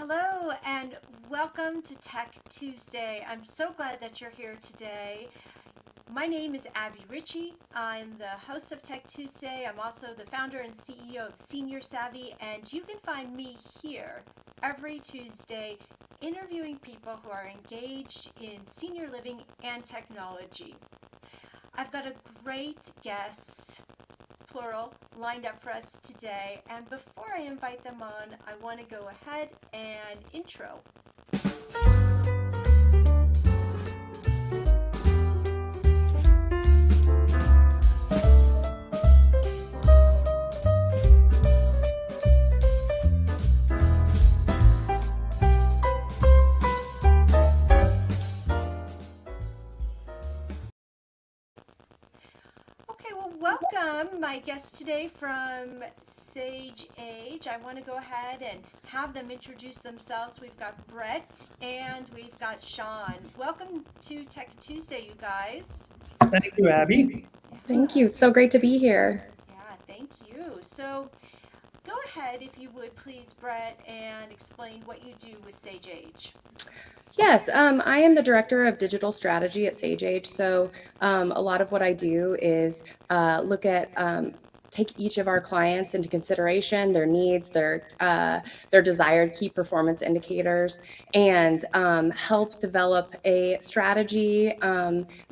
Hello and welcome to Tech Tuesday. I'm so glad that you're here today. My name is Abby Ritchie. I'm the host of Tech Tuesday. I'm also the founder and CEO of Senior Savvy, and you can find me here every Tuesday interviewing people who are engaged in senior living and technology. I've got a great guest, plural, lined up for us today. And before I invite them on, I want to go ahead and intro. Welcome my guest today from Sage Age. I want to go ahead and have them introduce themselves. We've got Brett and we've got Sean. Welcome to Tech Tuesday, you guys. Thank you, Abby. Thank you. It's so great to be here. Yeah, thank you. So go ahead, if you would, please, Brett, and explain what you do with Sage Age. Yes, I am the director of digital strategy at Sage Age. So a lot of what I do is look at take each of our clients into consideration, their needs, their desired key performance indicators, and help develop a strategy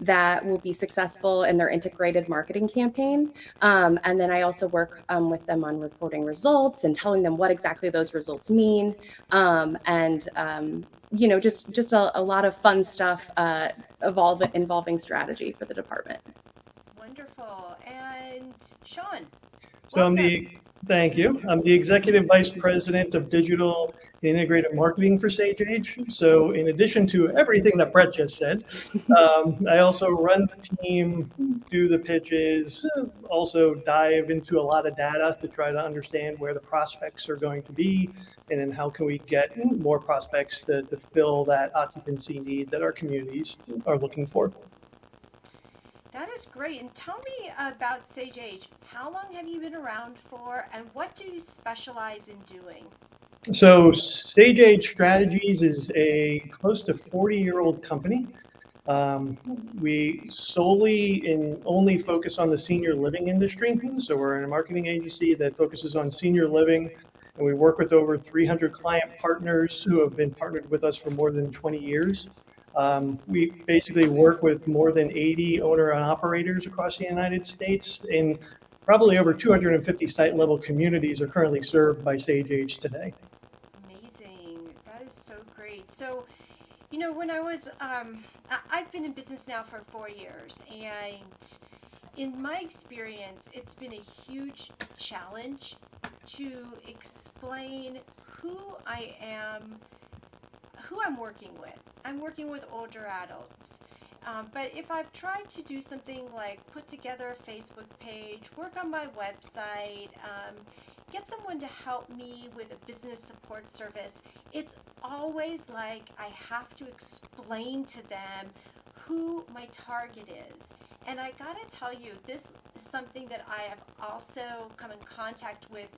that will be successful in their integrated marketing campaign. And then I also work with them on reporting results and telling them what exactly those results mean, just a lot of fun stuff involving strategy for the department. Wonderful. And Sean. So thank you. I'm the Executive Vice President of Digital Integrated Marketing for Sage Age. So in addition to everything that Brett just said, I also run the team, do the pitches, also dive into a lot of data to try to understand where the prospects are going to be, and then how can we get more prospects to fill that occupancy need that our communities are looking for. That is great. And tell me about Sage Age. How long have you been around for, and what do you specialize in doing? So Sage Age Strategies is a close to 40-year-old company. We solely and only focus on the senior living industry. So we're a marketing agency that focuses on senior living, and we work with over 300 client partners who have been partnered with us for more than 20 years. We basically work with more than 80 owner and operators across the United States, and probably over 250 site level communities are currently served by Sage Age today. Amazing. That is so great. So, when I was, I've been in business now for 4 years, and in my experience, it's been a huge challenge to explain who I'm working with. I'm working with older adults. But if I've tried to do something like put together a Facebook page, work on my website, get someone to help me with a business support service, it's always like I have to explain to them who my target is. And I gotta tell you, this is something that I have also come in contact with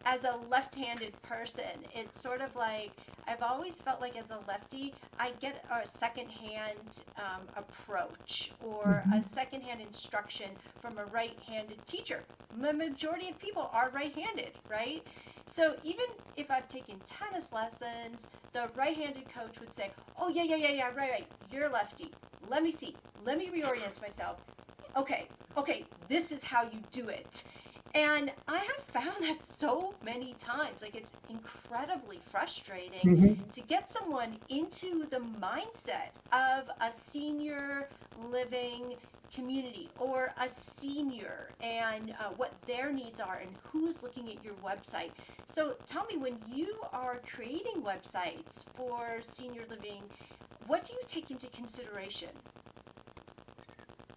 as a left-handed person. It's sort of like, I've always felt like as a lefty, I get a second-hand approach or a second-hand instruction from a right-handed teacher. The majority of people are right-handed, right? So even if I've taken tennis lessons, the right-handed coach would say, oh, yeah, right, you're lefty. Let me see. Let me reorient myself. Okay, this is how you do it. And I have found that so many times, like it's incredibly frustrating to get someone into the mindset of a senior living community or a senior and what their needs are and who's looking at your website. So tell me, when you are creating websites for senior living, what do you take into consideration?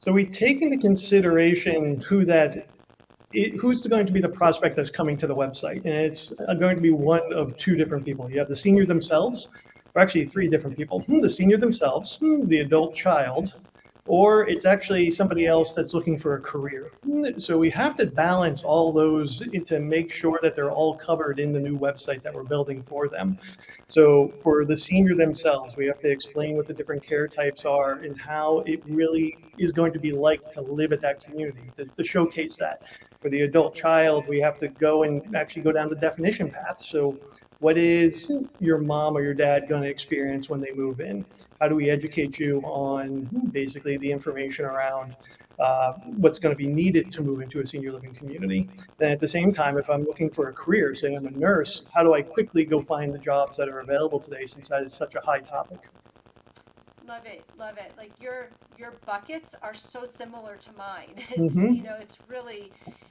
So we take into consideration who's going to be the prospect that's coming to the website. And it's going to be one of two different people. You have the senior themselves, or actually three different people. The senior themselves, the adult child, or it's actually somebody else that's looking for a career. So we have to balance all those to make sure that they're all covered in the new website that we're building for them. So for the senior themselves, we have to explain what the different care types are and how it really is going to be like to live at that community, to showcase that. For the adult child, we have to go and actually go down the definition path. So what is your mom or your dad going to experience when they move in? How do we educate you on basically the information around what's going to be needed to move into a senior living community? Then at the same time, if I'm looking for a career, say I'm a nurse, how do I quickly go find the jobs that are available today, since that is such a high topic? Love it, love it. Like your buckets are so similar to mine.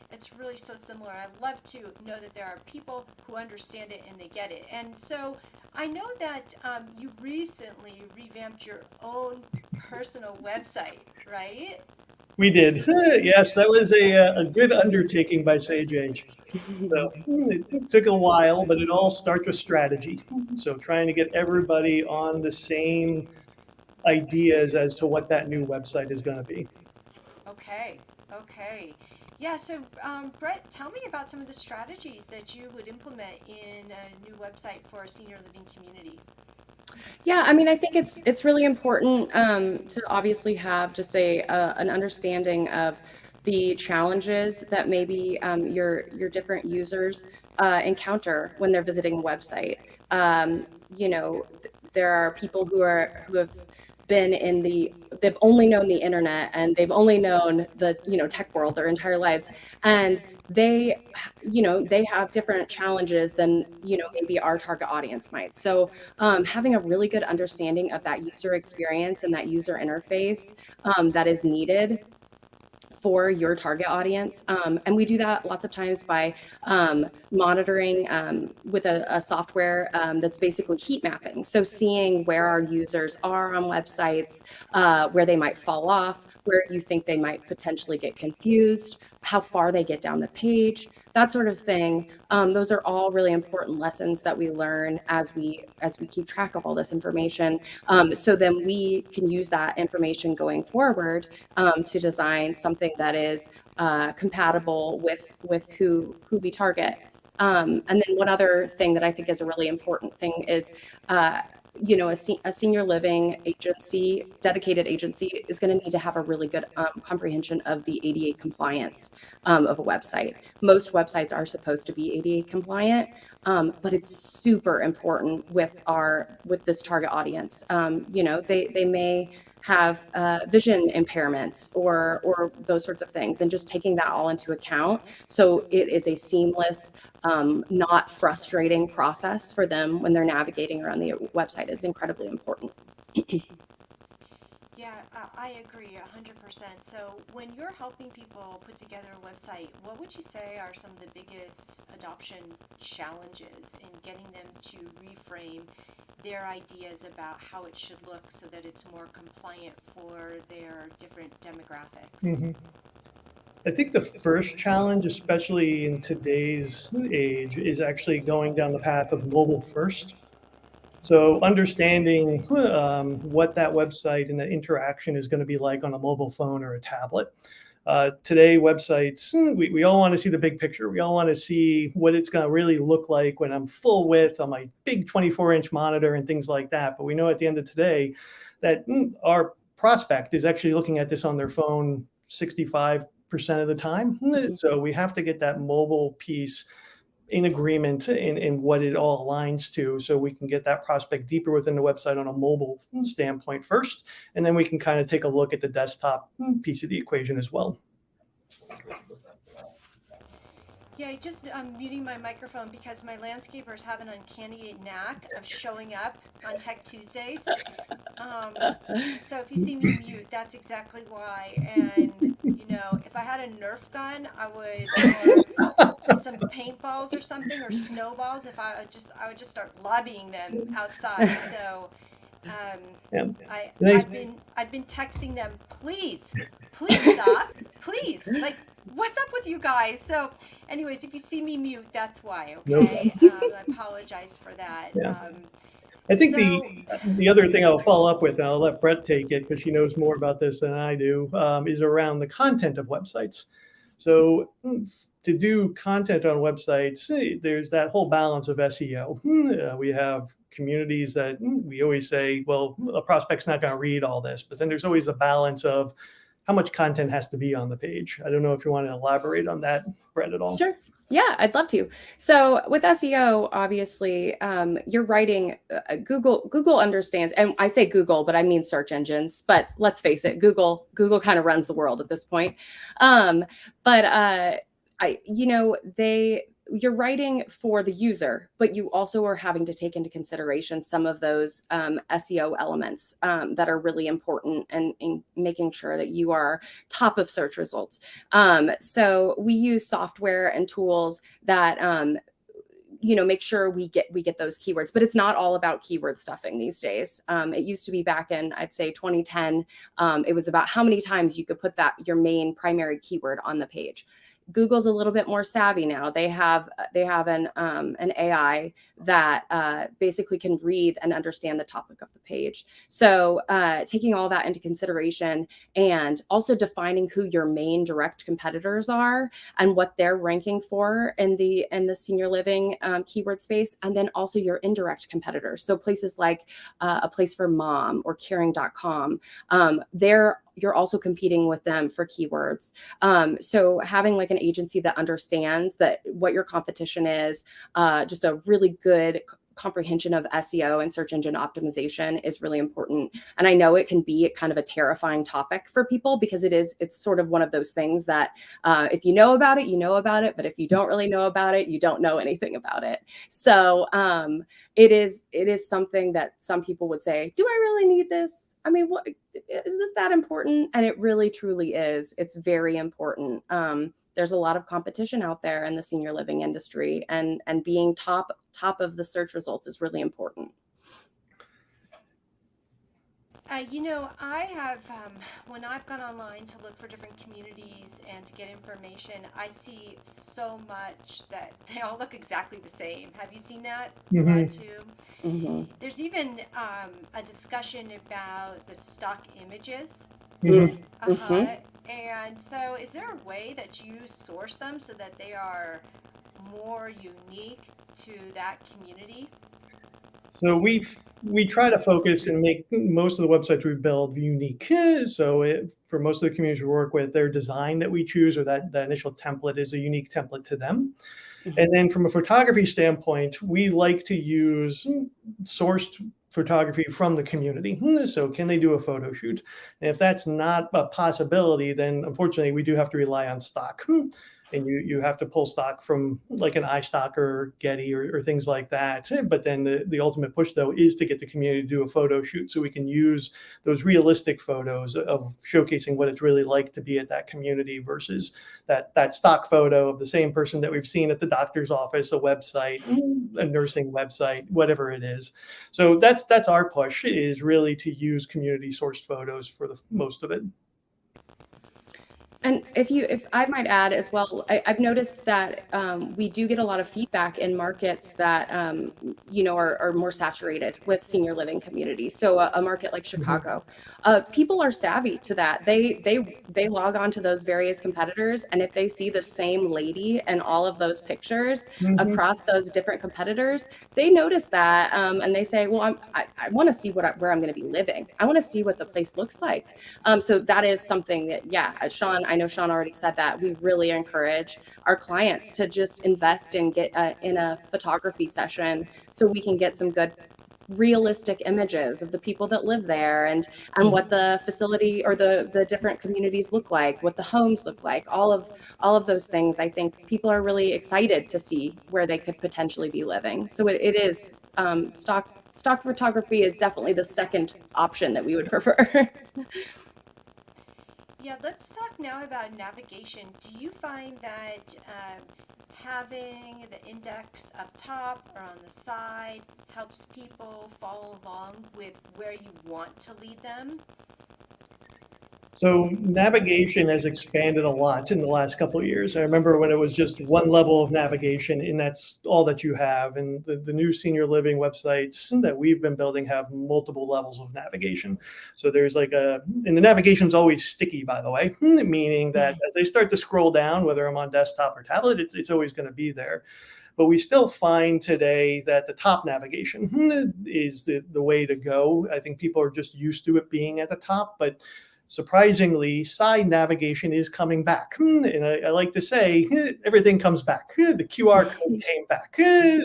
It's really so similar. I love to know that there are people who understand it and they get it. And so I know that you recently revamped your own personal website, right? We did. Yes, that was a good undertaking by Sage Age. So it took a while, but it all starts with strategy. So trying to get everybody on the same ideas as to what that new website is going to be. Okay. Yeah, so Brett, tell me about some of the strategies that you would implement in a new website for a senior living community. Yeah, I mean, I think it's really important to obviously have just an understanding of the challenges that maybe your different users encounter when they're visiting a website. There are people who have been they've only known the internet and they've only known the tech world their entire lives, and they have different challenges than maybe our target audience might. So having a really good understanding of that user experience and that user interface that is needed for your target audience. And we do that lots of times by monitoring with a software that's basically heat mapping. So seeing where our users are on websites, where they might fall off, where you think they might potentially get confused, how far they get down the page, that sort of thing. Those are all really important lessons that we learn as we keep track of all this information. So then we can use that information going forward to design something that is compatible with who we target. And then one other thing that I think is a really important thing is a senior living agency, dedicated agency, is going to need to have a really good comprehension of the ADA compliance of a website. Most websites are supposed to be ADA compliant, but it's super important with this target audience. They may have vision impairments or those sorts of things, and just taking that all into account so it is a seamless, not frustrating process for them when they're navigating around the website is incredibly important. Yeah, I agree 100%. So when you're helping people put together a website, what would you say are some of the biggest adoption challenges in getting them to reframe their ideas about how it should look so that it's more compliant for their different demographics? Mm-hmm. I think the first challenge, especially in today's age, is actually going down the path of mobile first. So understanding what that website and the interaction is going to be like on a mobile phone or a tablet. Today, websites, we all want to see the big picture. We all want to see what it's going to really look like when I'm full width on my big 24-inch monitor and things like that. But we know at the end of today that our prospect is actually looking at this on their phone 65% of the time. So we have to get that mobile piece in agreement in what it all aligns to, so we can get that prospect deeper within the website on a mobile standpoint first, and then we can kind of take a look at the desktop piece of the equation as well. Yeah, I'm muting my microphone because my landscapers have an uncanny knack of showing up on Tech Tuesdays. So if you see me mute, that's exactly why. And if I had a Nerf gun, or some paintballs or something, or snowballs, I would just start lobbying them outside. So I've been texting them, please stop, please, like, what's up with you guys? So anyways, if you see me mute, that's why. Okay. I apologize for that. Yeah. I think So, the other thing I'll follow up with, and I'll let Brett take it because she knows more about this than I do, is around the content of websites. So to do content on websites, there's that whole balance of SEO. We have communities that we always say, well, a prospect's not going to read all this, but then there's always a balance of how much content has to be on the page. I don't know if you want to elaborate on that, Brett, at all. Sure. Yeah, I'd love to. So with SEO, obviously, you're writing. Google understands, and I say Google, but I mean search engines. But let's face it, Google kind of runs the world at this point. Um, but you're writing for the user, but you also are having to take into consideration some of those SEO elements that are really important, and in making sure that you are top of search results. So we use software and tools that make sure we get those keywords, but it's not all about keyword stuffing these days. It used to be back in, I'd say 2010. It was about how many times you could put your main primary keyword on the page. Google's a little bit more savvy now. They have an AI that basically can read and understand the topic of the page. So taking all that into consideration, and also defining who your main direct competitors are and what they're ranking for in the senior living keyword space, and then also your indirect competitors. So places like A Place for Mom or Caring.com, you're also competing with them for keywords. So having like an agency that understands that what your competition is, just a really good comprehension of SEO and search engine optimization is really important. And I know it can be kind of a terrifying topic for people, because it's sort of one of those things that if you know about it, you know about it. But if you don't really know about it, you don't know anything about it. So it is something that some people would say, do I really need this? I mean, what is this that important? And it really truly is. It's very important. There's a lot of competition out there in the senior living industry, and being top of the search results is really important. I have, when I've gone online to look for different communities and to get information, I see so much that they all look exactly the same. Have you seen that a lot too? Mm-hmm. There's even a discussion about the stock images. Mm-hmm. And so, is there a way that you source them so that they are more unique to that community? So we try to focus and make most of the websites we build unique. So for most of the communities we work with, their design that we choose, or that initial template, is a unique template to them. Mm-hmm. And then from a photography standpoint, we like to use sourced photography from the community. So can they do a photo shoot? And if that's not a possibility, then unfortunately we do have to rely on stock. And you have to pull stock from like an iStock or Getty or things like that. But then the ultimate push, though, is to get the community to do a photo shoot, so we can use those realistic photos of showcasing what it's really like to be at that community versus that stock photo of the same person that we've seen at the doctor's office, a website, a nursing website, whatever it is. So that's our push, is really to use community sourced photos for the most of it. And if I might add as well, I've noticed that we do get a lot of feedback in markets that are more saturated with senior living communities. So a market like Chicago, people are savvy to that. They log on to those various competitors, and if they see the same lady in all of those pictures across those different competitors, they notice that, and they say, well, I want to see where I'm going to be living. I want to see what the place looks like. So that is something that, I know Sean already said that we really encourage our clients to just invest and get in a photography session, so we can get some good realistic images of the people that live there, and what the facility or the different communities look like, what the homes look like, all of those things. I think people are really excited to see where they could potentially be living. So it is stock photography is definitely the second option that we would prefer. Yeah, let's talk now about navigation. Do you find that having the index up top or on the side helps people follow along with where you want to lead them? So navigation has expanded a lot in the last couple of years. I remember when it was just one level of navigation and that's all that you have. And the new senior living websites that we've been building have multiple levels of navigation. So there's like and the navigation's always sticky, by the way, meaning that as they start to scroll down, whether I'm on desktop or tablet, it's always going to be there. But we still find today that the top navigation is the way to go. I think people are just used to it being at the top, but surprisingly, side navigation is coming back. And I like to say, everything comes back. The QR code came back.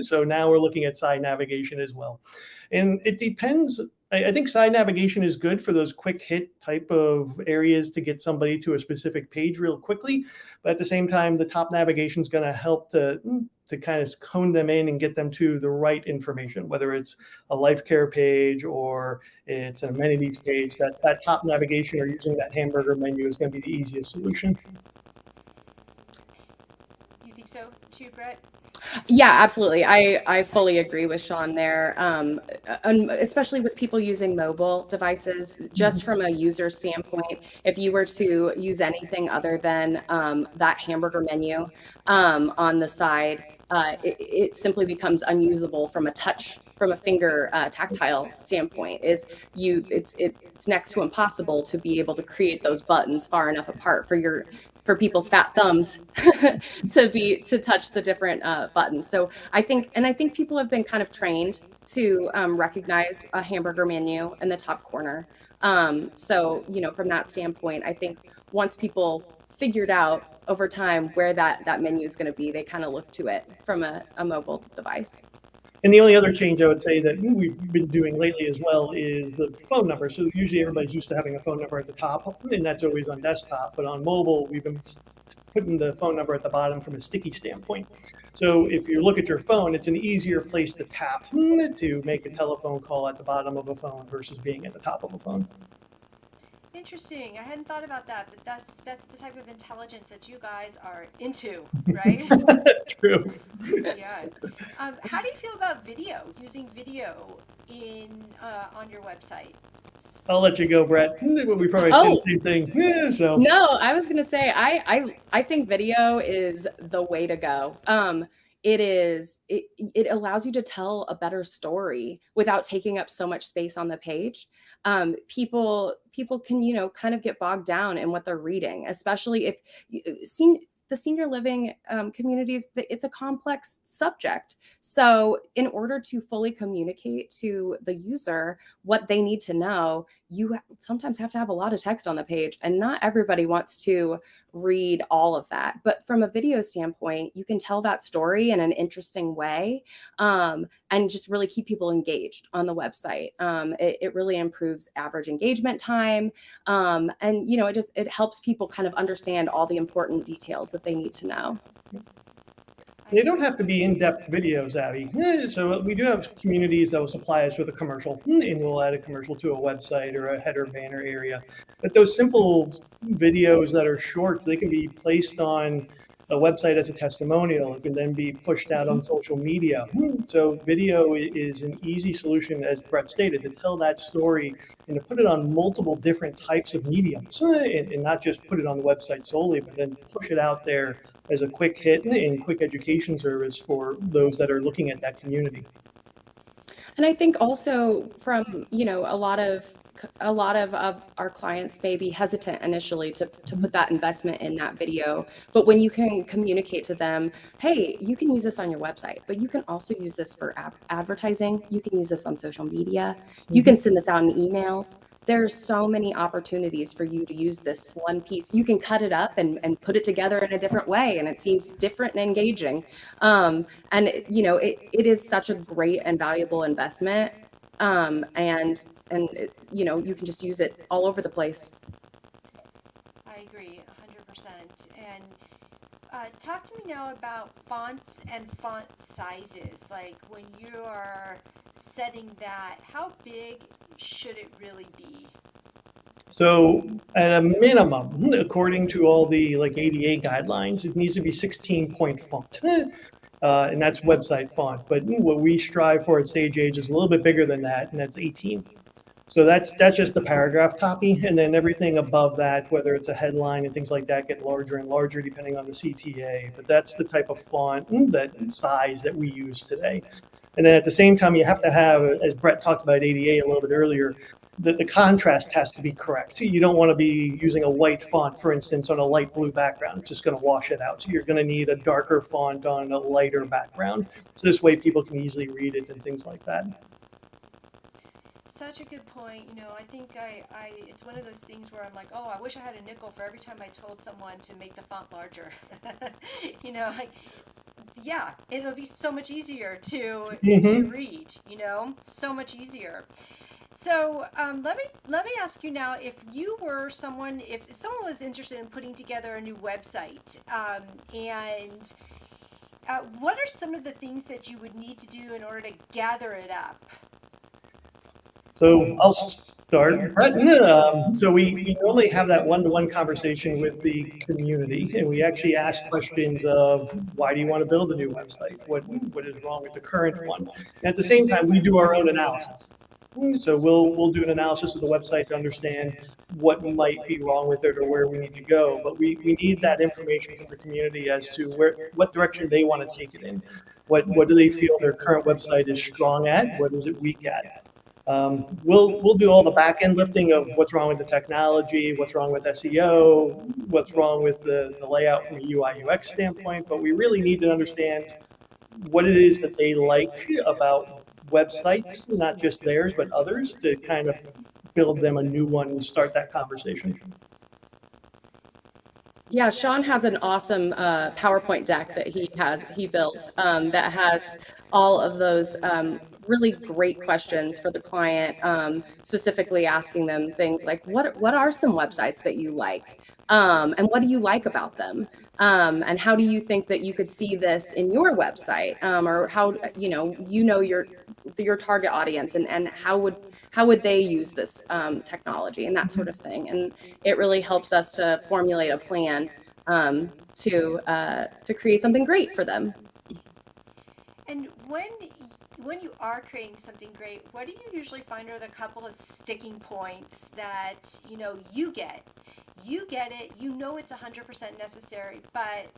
So now we're looking at side navigation as well. And it depends. I think side navigation is good for those quick hit type of areas to get somebody to a specific page real quickly. But at the same time, the top navigation is going to help to kind of hone them in and get them to the right information, whether it's a life care page or it's an amenities page. That top navigation or using that hamburger menu is going to be the easiest solution. You think so too, Brett? Yeah, absolutely. I fully agree with Sean there, especially with people using mobile devices. Just from a user standpoint, if you were to use anything other than that hamburger menu on the side, it simply becomes unusable from a finger tactile standpoint. It's next to impossible to be able to create those buttons far enough apart for people's fat thumbs to touch the different buttons. So I think people have been kind of trained to recognize a hamburger menu in the top corner. So, from that standpoint, I think once people figured out over time where that menu is going to be, they kind of look to it from a mobile device. And the only other change I would say that we've been doing lately as well is the phone number. So usually everybody's used to having a phone number at the top, and that's always on desktop. But on mobile, we've been putting the phone number at the bottom from a sticky standpoint. So if you look at your phone, it's an easier place to tap to make a telephone call at the bottom of a phone versus being at the top of a phone. Interesting. I hadn't thought about that, but that's the type of intelligence that you guys are into, right? True. Yeah. How do you feel about video? Using video on your website? I'll let you go, Brett. We probably say the same thing. Yeah, so No, I was gonna say I think video is the way to go. It allows you to tell a better story without taking up so much space on the page. People can kind of get bogged down in what they're reading, especially if the senior living communities, it's a complex subject. So in order to fully communicate to the user what they need to know, you sometimes have to have a lot of text on the page, and not everybody wants to read all of that. But from a video standpoint, you can tell that story in an interesting way, and just really keep people engaged on the website. It really improves average engagement time, and it helps people kind of understand all the important details that they need to know. They don't have to be in-depth videos, Abby. So we do have communities that will supply us with a commercial, and we'll add a commercial to a website or a header banner area. But those simple videos that are short, they can be placed on a website as a testimonial. It can then be pushed out on social media. So video is an easy solution, as Brett stated, to tell that story and to put it on multiple different types of mediums, and not just put it on the website solely, but then push it out there as a quick hit and quick education service for those that are looking at that community. And I think also from, a lot of our clients may be hesitant initially to put that investment in that video. But when you can communicate to them, hey, you can use this on your website, but you can also use this for advertising. You can use this on social media. You can send this out in emails. There's so many opportunities for you to use this one piece. You can cut it up and put it together in a different way, and it seems different and engaging. It is such a great and valuable investment. You can just use it all over the place. I agree 100%. And talk to me now about fonts and font sizes. Like when you are setting that, how big should it really be? So at a minimum, according to all the ADA guidelines, it needs to be 16-point font. And that's website font. But what we strive for at Sage Age is a little bit bigger than that, and that's 18. So that's just the paragraph copy, and then everything above that, whether it's a headline and things like that, get larger and larger depending on the CTA. But that's the type of font, that size that we use today. And then at the same time, you have to have, as Brett talked about ADA a little bit earlier, the contrast has to be correct. You don't want to be using a white font, for instance, on a light blue background. It's just going to wash it out. So you're going to need a darker font on a lighter background. So this way people can easily read it and things like that. Such a good point. I think it's one of those things where I'm like, oh, I wish I had a nickel for every time I told someone to make the font larger. Yeah, it'll be so much easier to read, so much easier. So let me ask you now, if someone was interested in putting together a new website, and what are some of the things that you would need to do in order to gather it up? So I'll start, Brett. So we normally have that one-to-one conversation with the community, and we actually ask questions of, why do you want to build a new website? What is wrong with the current one? And at the same time, we do our own analysis. So we'll do an analysis of the website to understand what might be wrong with it or where we need to go. But we need that information from the community as to what direction they want to take it in. What do they feel their current website is strong at? What is it weak at? We'll do all the back end lifting of what's wrong with the technology, what's wrong with SEO, what's wrong with the layout from a UI UX standpoint, but we really need to understand what it is that they like about websites, not just theirs, but others, to kind of build them a new one and start that conversation. Yeah, Sean has an awesome PowerPoint deck that he built that has all of those really great questions for the client, specifically asking them things like, what are some websites that you like? And what do you like about them? And how do you think that you could see this in your website? Or how, your target audience, and how would they use this technology and that sort of thing? And it really helps us to formulate a plan to create something great for them. And when you are creating something great, what do you usually find are the couple of sticking points that you get? You get it, it's 100% necessary, but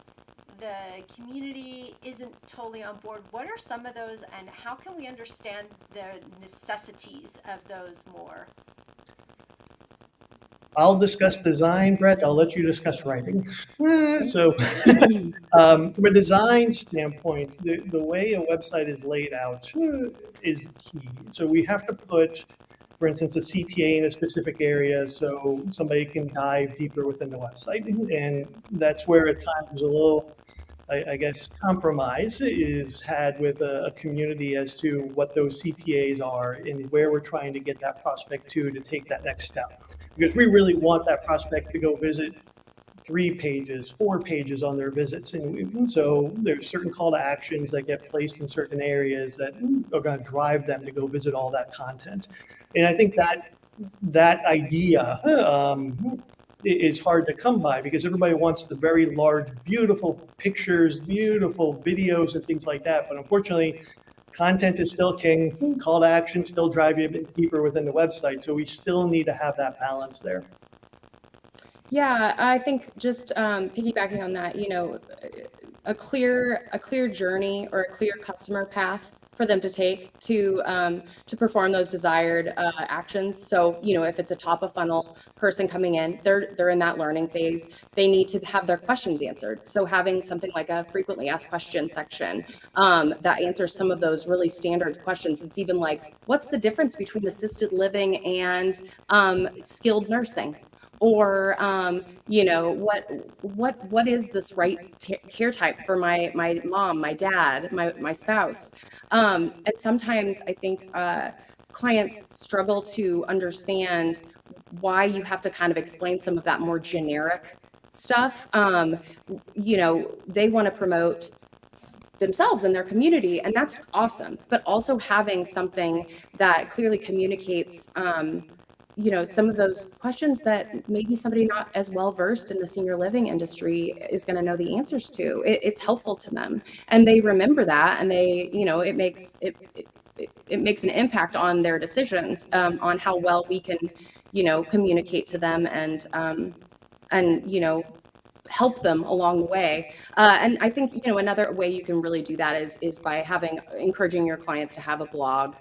the community isn't totally on board. What are some of those, and how can we understand the necessities of those more? I'll discuss design, Brett. I'll let you discuss writing. So from a design standpoint, the way a website is laid out is key. So we have to put, for instance, a CTA in a specific area so somebody can dive deeper within the website. And that's where at times a little, I guess, compromise is had with a community as to what those CTAs are and where we're trying to get that prospect to take that next step. Because we really want that prospect to go visit 3 pages, 4 pages on their visits. And so there's certain call to actions that get placed in certain areas that are going to drive them to go visit all that content. And I think that idea is hard to come by because everybody wants the very large, beautiful pictures, beautiful videos and things like that. But unfortunately, content is still king. Call to action still drive you a bit deeper within the website. So we still need to have that balance there. Yeah, I think just piggybacking on that, a clear journey or a clear customer path for them to take to perform those desired actions. So, if it's a top of funnel person coming in, they're in that learning phase. They need to have their questions answered. So having something like a frequently asked questions section that answers some of those really standard questions. It's even like, what's the difference between assisted living and skilled nursing? Or, what is this right care type for my mom, my dad, my spouse? And sometimes I think clients struggle to understand why you have to kind of explain some of that more generic stuff. They want to promote themselves and their community, and that's awesome. But also having something that clearly communicates some of those questions that maybe somebody not as well versed in the senior living industry is going to know the answers to. It's helpful to them, and they remember that, and they, it makes it it makes an impact on their decisions, on how well we can, communicate to them and help them along the way. And I think, another way you can really do that is by encouraging your clients to have a blog,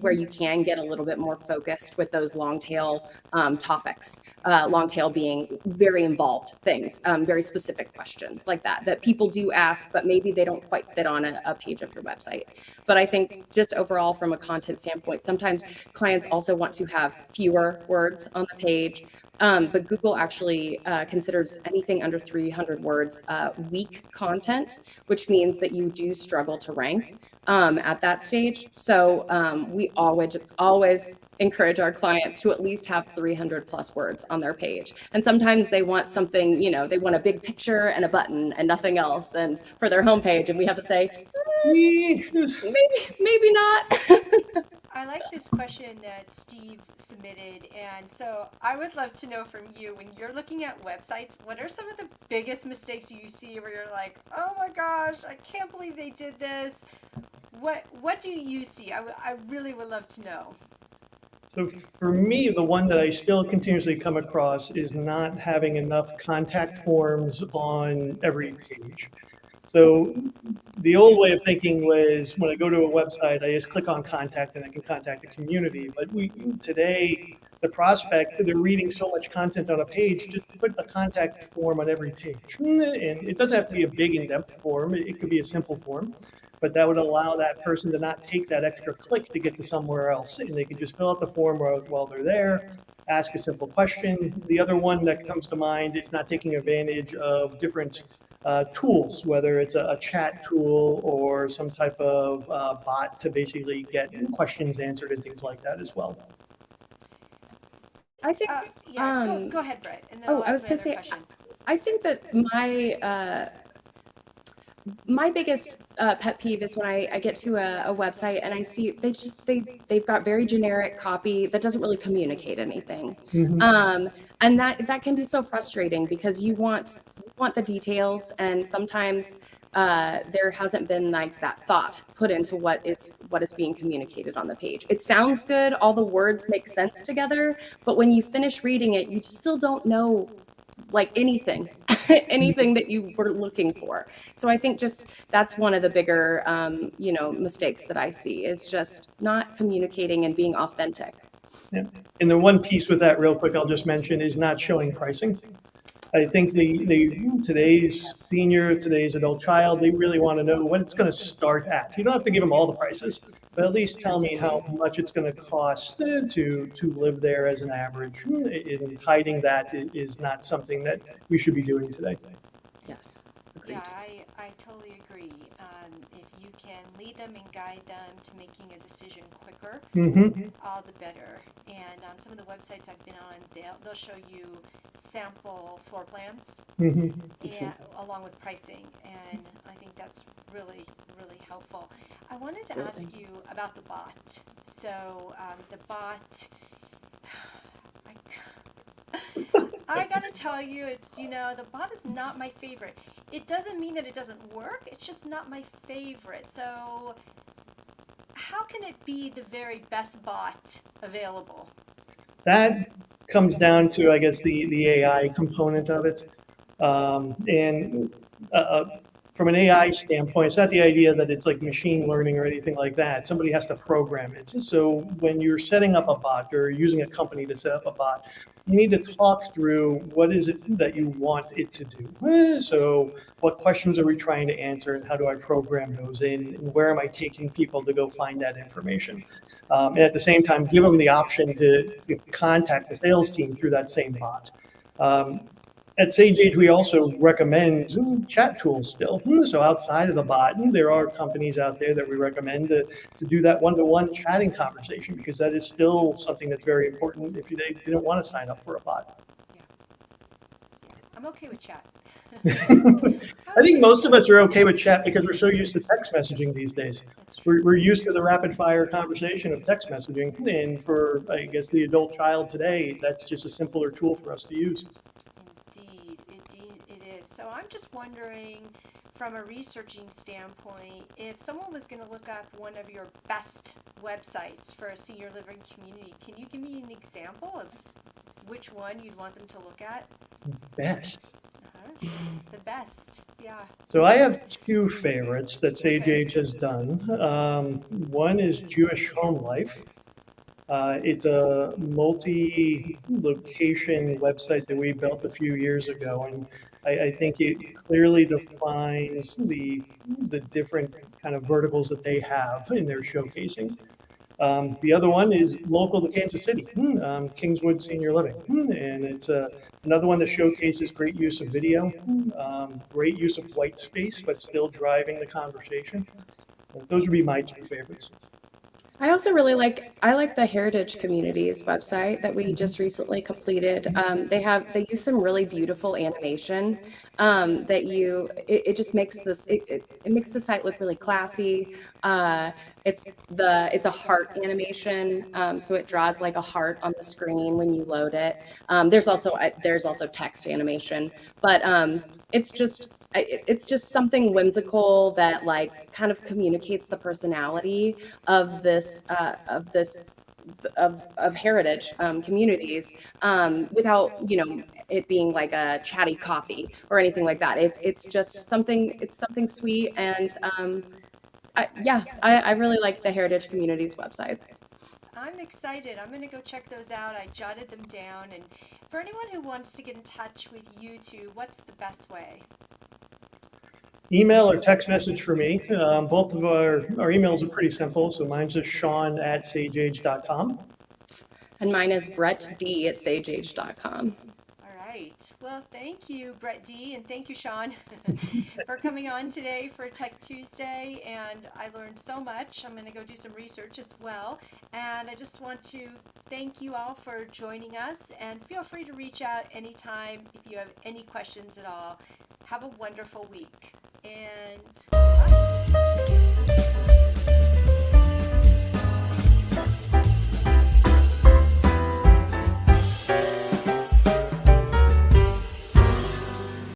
where you can get a little bit more focused with those long tail topics, long tail being very involved things, very specific questions like that people do ask, but maybe they don't quite fit on a page of your website. But I think just overall from a content standpoint, sometimes clients also want to have fewer words on the page. But Google actually considers anything under 300 words weak content, which means that you do struggle to rank at that stage. So we always encourage our clients to at least have 300 plus words on their page. And sometimes they want something, they want a big picture and a button and nothing else, and for their homepage, and we have to say, maybe not. I like this question that Steve submitted, and so I would love to know from you, when you're looking at websites, what are some of the biggest mistakes you see where you're like, oh my gosh, I can't believe they did this? What do you see? I really would love to know. So for me, the one that I still continuously come across is not having enough contact forms on every page. So the old way of thinking was, when I go to a website, I just click on contact and I can contact the community. But today, the prospect, they're reading so much content on a page, just put a contact form on every page. And it doesn't have to be a big in-depth form. It could be a simple form, but that would allow that person to not take that extra click to get to somewhere else. And they could just fill out the form while they're there, ask a simple question. The other one that comes to mind is not taking advantage of different tools, whether it's a chat tool or some type of bot to basically get questions answered and things like that as well. I think, go ahead, Brett. And then I was going to say, question. I think that my biggest pet peeve is when I get to a website and I see they've got very generic copy that doesn't really communicate anything. Mm-hmm. And that can be so frustrating because you want the details, and sometimes there hasn't been like that thought put into what is being communicated on the page. It sounds good, all the words make sense together, but when you finish reading it, you still don't know like anything that you were looking for. So I think just that's one of the bigger mistakes that I see, is just not communicating and being authentic. Yeah. And the one piece with that real quick I'll just mention is not showing pricing. I think today's senior, today's adult child, they really want to know what it's going to start at. You don't have to give them all the prices, but at least tell me how much it's going to cost to live there as an average. And hiding that is not something that we should be doing today. Yes. Agreed. Yeah, I totally agree. If you can lead them and guide them to making a decision quicker, all the better. And on some of the websites I've been on, they'll show you sample floor plans and, along with pricing. And I think that's really, really helpful. I wanted to ask you about the bot. So the bot, I gotta tell you, the bot is not my favorite. It doesn't mean that it doesn't work, it's just not my favorite. So how can it be the very best bot available? That comes down to, I guess, the AI component of it. And from an AI standpoint, it's not the idea that it's like machine learning or anything like that. Somebody has to program it. So when you're setting up a bot or using a company to set up a bot, you need to talk through what is it that you want it to do. So what questions are we trying to answer, and how do I program those in, and where am I taking people to go find that information? And at the same time, give them the option to contact the sales team through that same bot. At Sage Age, we also recommend chat tools still. So outside of the bot, there are companies out there that we recommend to do that one-to-one chatting conversation, because that is still something that's very important if you don't want to sign up for a bot. Yeah. I'm okay with chat. I think most of us are okay with chat because we're so used to text messaging these days. We're used to the rapid fire conversation of text messaging. And for, I guess, the adult child today, that's just a simpler tool for us to use. Indeed, it is. So I'm just wondering, from a researching standpoint, if someone was going to look up one of your best websites for a senior living community, can you give me an example of which one you'd want them to look at? Best. The best, yeah. So I have two favorites that Sage Age has done. One is Jewish Home Life. It's a multi-location website that we built a few years ago, and I think it clearly defines the different kind of verticals that they have in their showcasing. The other one is local to Kansas City, Kingswood Senior Living, and it's another one that showcases great use of video, great use of white space, but still driving the conversation. Those would be my two favorites. I also really like the Heritage Communities website that we just recently completed. They use some really beautiful animation that it just makes it makes the site look really classy. It's a heart animation, so it draws like a heart on the screen when you load it. There's also text animation, but it's just something whimsical that like kind of communicates the personality of heritage communities without it being like a chatty copy or anything like that. It's just something sweet, and I really like the Heritage Communities website. I'm excited. I'm going to go check those out. I jotted them down. And for anyone who wants to get in touch with you two, what's the best way? Email or text message for me. Both of our emails are pretty simple. So mine's just Sean@sageage.com. And mine is BrettD@sageage.com. All right. Well, thank you, Brett D, and thank you, Sean, for coming on today for Tech Tuesday. And I learned so much. I'm going to go do some research as well. And I just want to thank you all for joining us. And feel free to reach out anytime if you have any questions at all. Have a wonderful week. And bye.